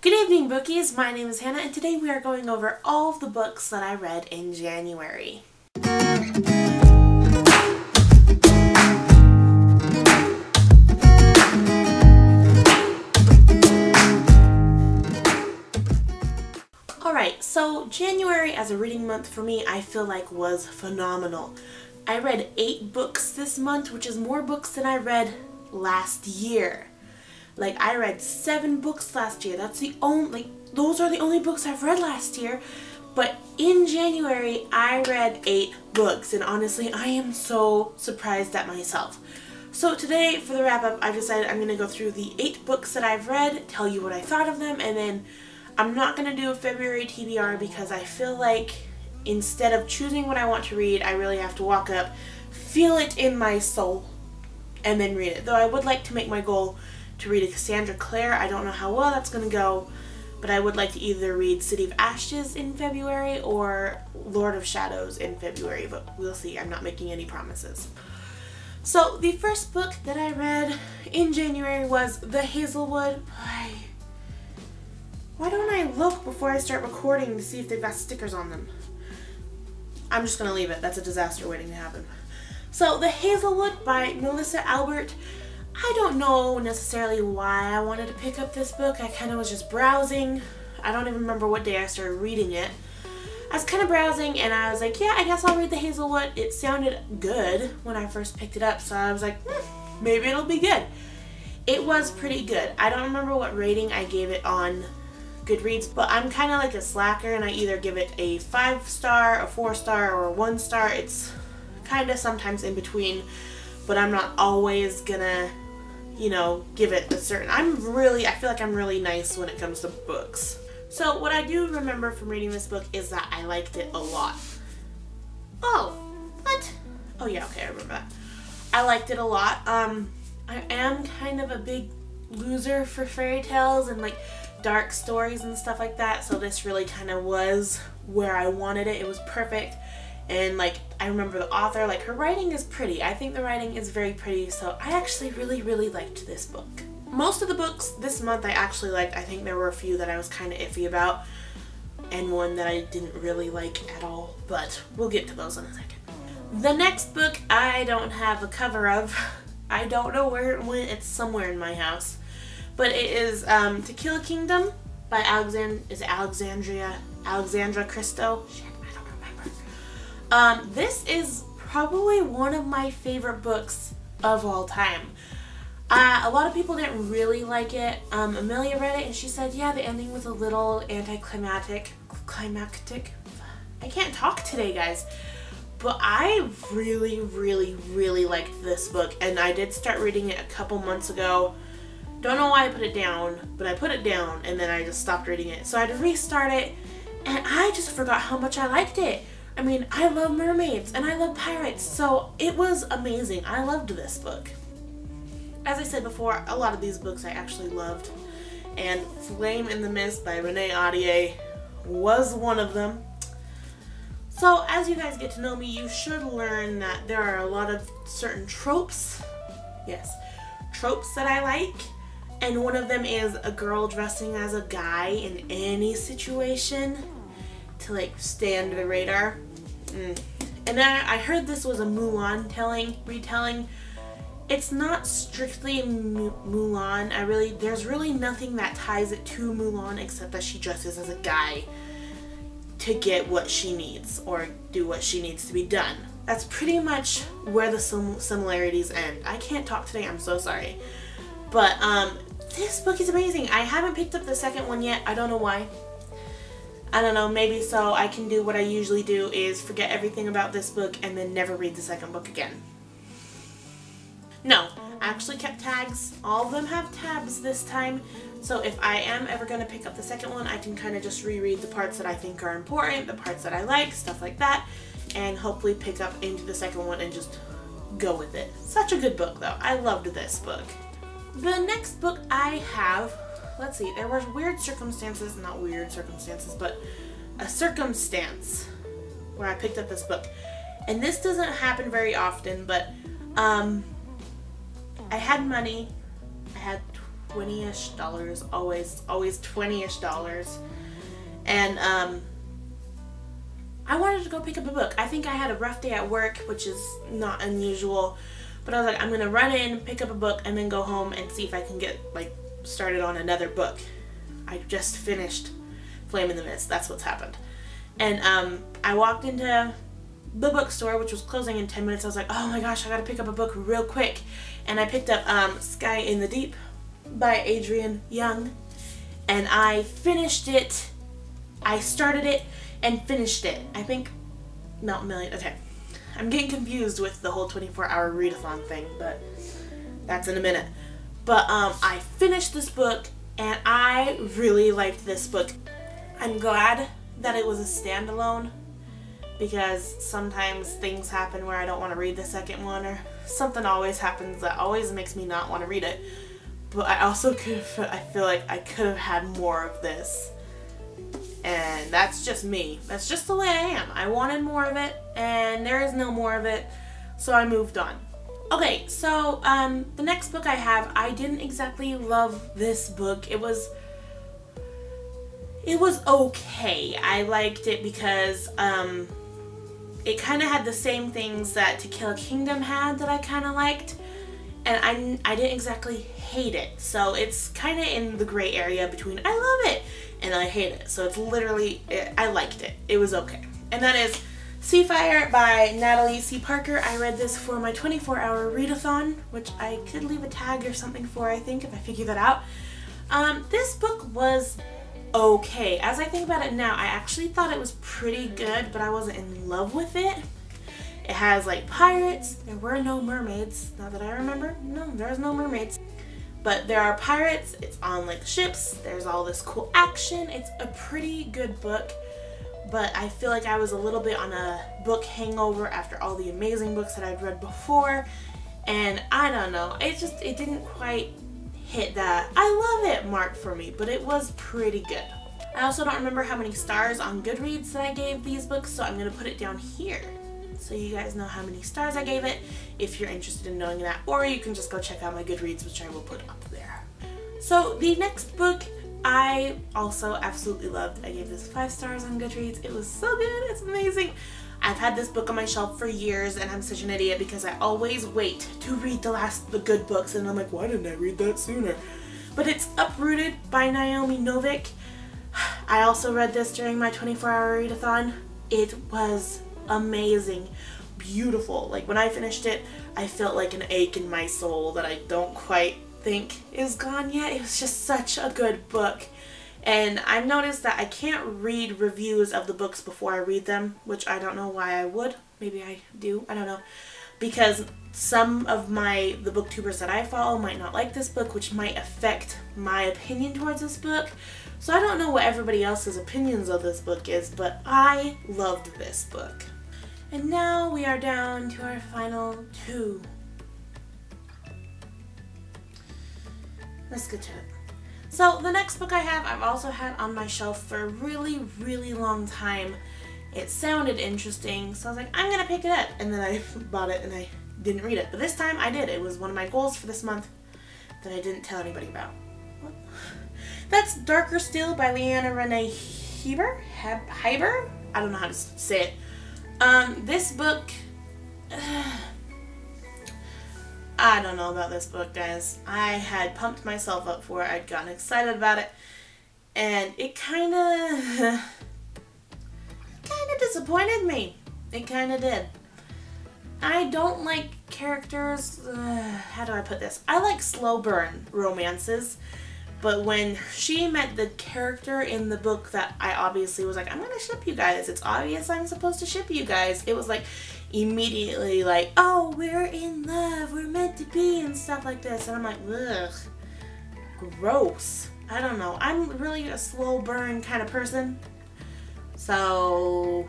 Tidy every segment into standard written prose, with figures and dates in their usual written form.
Good evening, bookies. My name is Hannah, and today we are going over all of the books that I read in January. Alright, so January as a reading month for me, I feel like was phenomenal. I read 8 books this month, which is more books than I read last year. Like, I read 7 books last year. Those are the only books I've read last year. But in January, I read 8 books. And honestly, I am so surprised at myself. So today, for the wrap-up, I decided I'm going to go through the 8 books that I've read, tell you what I thought of them, and then I'm not going to do a February TBR because I feel like instead of choosing what I want to read, I really have to walk up, feel it in my soul, and then read it. Though I would like to make my goal to read a Cassandra Clare. I don't know how well that's going to go, but I would like to either read City of Ashes in February or Lord of Shadows in February, but we'll see. I'm not making any promises. So the first book that I read in January was The Hazelwood. Why don't I look before I start recording to see if they've got stickers on them? I'm just going to leave it. That's a disaster waiting to happen. So The Hazelwood by Melissa Albert. I don't know necessarily why I wanted to pick up this book. I kind of was just browsing. I don't even remember what day I started reading it. I was kind of browsing and I was like, yeah, I guess I'll read The Hazelwood. It sounded good when I first picked it up, so I was like, maybe it'll be good. It was pretty good. I don't remember what rating I gave it on Goodreads, but I'm kind of like a slacker and I either give it a 5-star, a 4-star, or a 1-star. It's kind of sometimes in between, but I'm not always gonna, give it a certain. I feel like I'm really nice when it comes to books. So what I do remember from reading this book is that I liked it a lot. Oh, what? Oh yeah, okay, I remember that. I liked it a lot. I am kind of a big loser for fairy tales and like dark stories and stuff like that, so this really kind of was where I wanted it. It was perfect. And like, I remember the author, like, her writing is pretty. I think the writing is very pretty, so I actually really liked this book. Most of the books this month I actually liked. I think there were a few that I was kind of iffy about, and one that I didn't really like at all, but we'll get to those in a second. The next book I don't have a cover of. I don't know where it went. It's somewhere in my house. But it is Tequila Kingdom by Alexandra Christo. Shit. This is probably one of my favorite books of all time. A lot of people didn't really like it. Amelia read it and she said, yeah, the ending was a little climactic. I can't talk today, guys. But I really liked this book, and I did start reading it a couple months ago. Don't know why I put it down, but I put it down and then I just stopped reading it. So I had to restart it, and I just forgot how much I liked it. I mean, I love mermaids and I love pirates, so it was amazing. I loved this book. As I said before, a lot of these books I actually loved, and Flame in the Mist by Renee Ahdieh was one of them. So as you guys get to know me, you should learn that there are a lot of certain tropes, tropes that I like, and one of them is a girl dressing as a guy in any situation to like stay under the radar. And then I heard this was a Mulan retelling. It's not strictly Mulan. There's really nothing that ties it to Mulan except that she dresses as a guy to get what she needs or do what she needs to be done. That's pretty much where the similarities end. I can't talk today, I'm so sorry. But this book is amazing. I haven't picked up the second one yet. I don't know why. I don't know, maybe so I can do what I usually do, is forget everything about this book and then never read the second book again. No, I actually kept tags. All of them have tabs this time, so if I am ever going to pick up the second one, I can kind of just reread the parts that I think are important, the parts that I like, stuff like that, and hopefully pick up into the second one and just go with it. Such a good book though. I loved this book. The next book I have, let's see, there were weird circumstances, not weird circumstances, but a circumstance where I picked up this book. And this doesn't happen very often, but I had money. I had $20-ish, always $20-ish. And I wanted to go pick up a book. I think I had a rough day at work, which is not unusual, but I was like, I'm gonna run in, pick up a book, and then go home and see if I can get like started on another book. I just finished Flame in the Mist. That's what's happened. And I walked into the bookstore, which was closing in 10 minutes. I was like, oh my gosh, I gotta pick up a book real quick. And I picked up Sky in the Deep by Adrienne Young, and I finished it. I started it and finished it. I think, no, million, okay. I'm getting confused with the whole 24-hour readathon thing, but that's in a minute. But I finished this book, and I really liked this book. I'm glad that it was a standalone, because sometimes things happen where I don't want to read the second one, or something always happens that always makes me not want to read it. But I also I feel like I could have had more of this. And that's just me. That's just the way I am. I wanted more of it, and there is no more of it, so I moved on. Okay, so the next book I have, I didn't exactly love this book. It was okay. I liked it because it kind of had the same things that Tequila Kingdom had that I kind of liked, and I didn't exactly hate it. So it's kind of in the gray area between I love it and I hate it. So it's literally, I liked it. It was okay. And that is CFI Art by Natalie C. Parker. I read this for my 24-hour readathon, which I could leave a tag or something for, I think, if I figure that out. This book was okay. As I think about it now, I actually thought it was pretty good, but I wasn't in love with it. It has like pirates. There were no mermaids, not that I remember. No, there's no mermaids. But there are pirates, it's on like ships, there's all this cool action. It's a pretty good book, but I feel like I was a little bit on a book hangover after all the amazing books that I'd read before, and I don't know, it didn't quite hit that I love it mark for me, but it was pretty good. I also don't remember how many stars on Goodreads that I gave these books, so I'm going to put it down here so you guys know how many stars I gave it if you're interested in knowing that, or you can just go check out my Goodreads, which I will put up there. So the next book I also absolutely loved. I gave this 5 stars on Goodreads. It was so good. It's amazing. I've had this book on my shelf for years, and I'm such an idiot because I always wait to read the good books, and I'm like, why didn't I read that sooner? But it's Uprooted by Naomi Novik. I also read this during my 24-hour readathon. It was amazing, beautiful. Like when I finished it, I felt like an ache in my soul that I don't quite think is gone yet. It was just such a good book. And I've noticed that I can't read reviews of the books before I read them, which I don't know why I would. Maybe I do, I don't know. Because some of the booktubers that I follow might not like this book, which might affect my opinion towards this book. So I don't know what everybody else's opinions of this book is, but I loved this book. And now we are down to our final 2. Let's get to it. So the next book I have, I've also had on my shelf for a really, really long time. It sounded interesting, so I was like, I'm gonna pick it up. And then I bought it and I didn't read it. But this time I did. It was one of my goals for this month that I didn't tell anybody about. What? That's Darker Still by Leanna Renee Heber? I don't know how to say it. This book, I don't know about this book, guys. I had pumped myself up for it. I'd gotten excited about it, and it kind of disappointed me. It kind of did. I don't like characters, how do I put this? I like slow burn romances, but when she met the character in the book that I obviously was like, I'm gonna ship you guys, it's obvious I'm supposed to ship you guys, it was like immediately like, oh, we're in love, we're meant to be, and stuff like this, and I'm like, ugh, gross. I don't know, I'm really a slow burn kind of person, so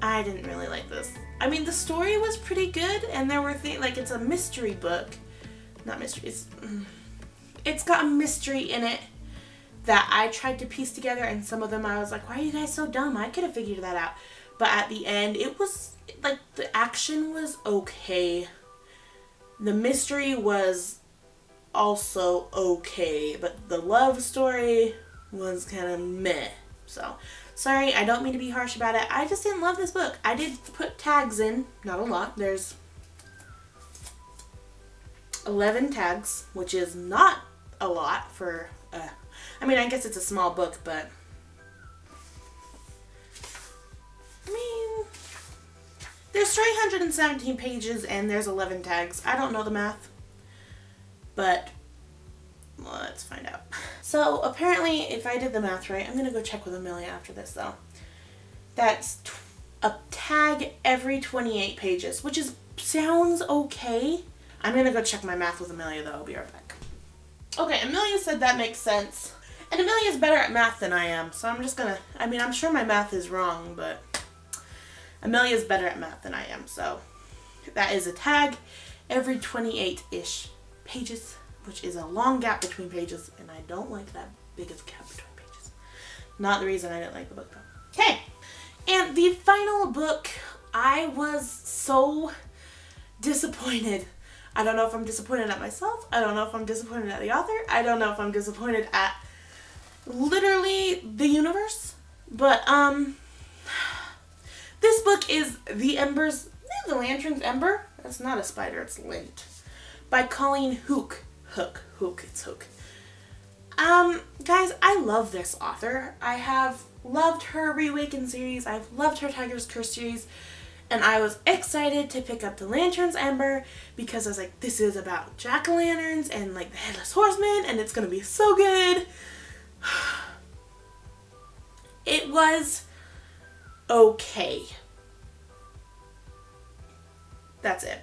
I didn't really like this. I mean, the story was pretty good, and there were things, like, it's a mystery book, not mystery, it's got a mystery in it that I tried to piece together, and some of them I was like, why are you guys so dumb? I could have figured that out. But at the end, it was, like, the action was okay. The mystery was also okay, but the love story was kind of meh. So, sorry, I don't mean to be harsh about it. I just didn't love this book. I did put tags in, not a lot. There's 11 tags, which is not a lot for, I mean, I guess it's a small book, but, I mean, there's 317 pages and there's 11 tags. I don't know the math, but let's find out. So apparently, if I did the math right, I'm gonna go check with Amelia after this though. That's a tag every 28 pages, which sounds okay. I'm gonna go check my math with Amelia though. I'll be right back. Okay, Amelia said that makes sense. And Amelia's better at math than I am, so I'm just gonna, I mean, I'm sure my math is wrong, but Amelia's better at math than I am, so that is a tag every 28-ish pages, which is a long gap between pages, and I don't like that big of a gap between pages. Not the reason I didn't like the book though. Okay, and the final book, I was so disappointed. I don't know if I'm disappointed at myself. I don't know if I'm disappointed at the author. I don't know if I'm disappointed at literally the universe. But, this book is The Embers, the Lantern's Ember? That's not a spider, it's lint. By Colleen Hook. It's Hook. Guys, I love this author. I have loved her Reawaken series. I've loved her Tiger's Curse series. And I was excited to pick up The Lantern's Ember because I was like, this is about jack-o'-lanterns and like the Headless Horseman and it's gonna be so good. It was okay. That's it.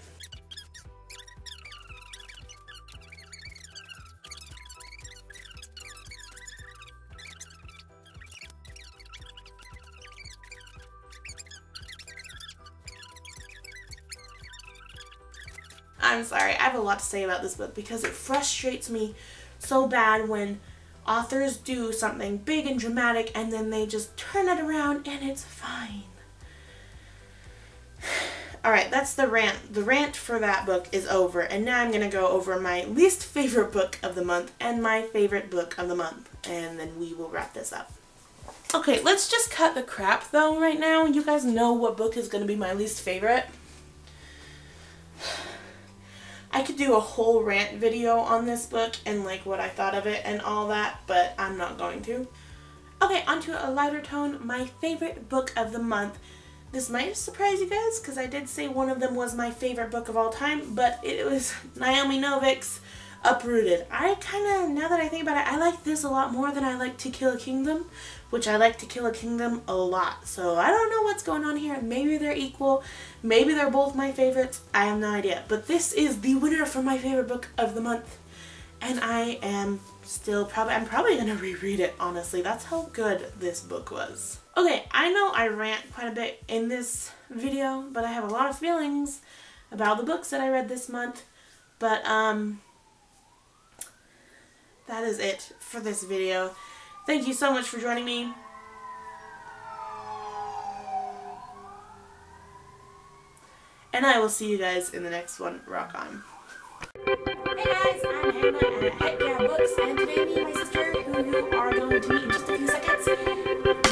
I'm sorry, I have a lot to say about this book because it frustrates me so bad when authors do something big and dramatic and then they just turn it around and it's fine. Alright, that's the rant. The rant for that book is over, and now I'm going to go over my least favorite book of the month and my favorite book of the month, and then we will wrap this up. Okay, let's just cut the crap though right now. You guys know what book is going to be my least favorite. I could do a whole rant video on this book and like what I thought of it and all that, but I'm not going to. Okay, onto a lighter tone, my favorite book of the month. This might surprise you guys because I did say one of them was my favorite book of all time, but it was Naomi Novik's Uprooted. I kind of, now that I think about it, I like this a lot more than I like Tequila Kingdom, which I like Tequila Kingdom a lot. So I don't know what's going on here. Maybe they're equal. Maybe they're both my favorites. I have no idea. But this is the winner for my favorite book of the month. And I am still I'm probably going to reread it, honestly. That's how good this book was. Okay, I know I rant quite a bit in this video, but I have a lot of feelings about the books that I read this month. But, that is it for this video. Thank you so much for joining me. And I will see you guys in the next one. Rock on. Hey guys, I'm Hannah at Heckyeahbooks, and today me and my sister, who you are going to meet in just a few seconds,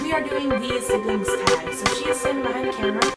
we are doing the siblings tag. So she is sitting behind the camera.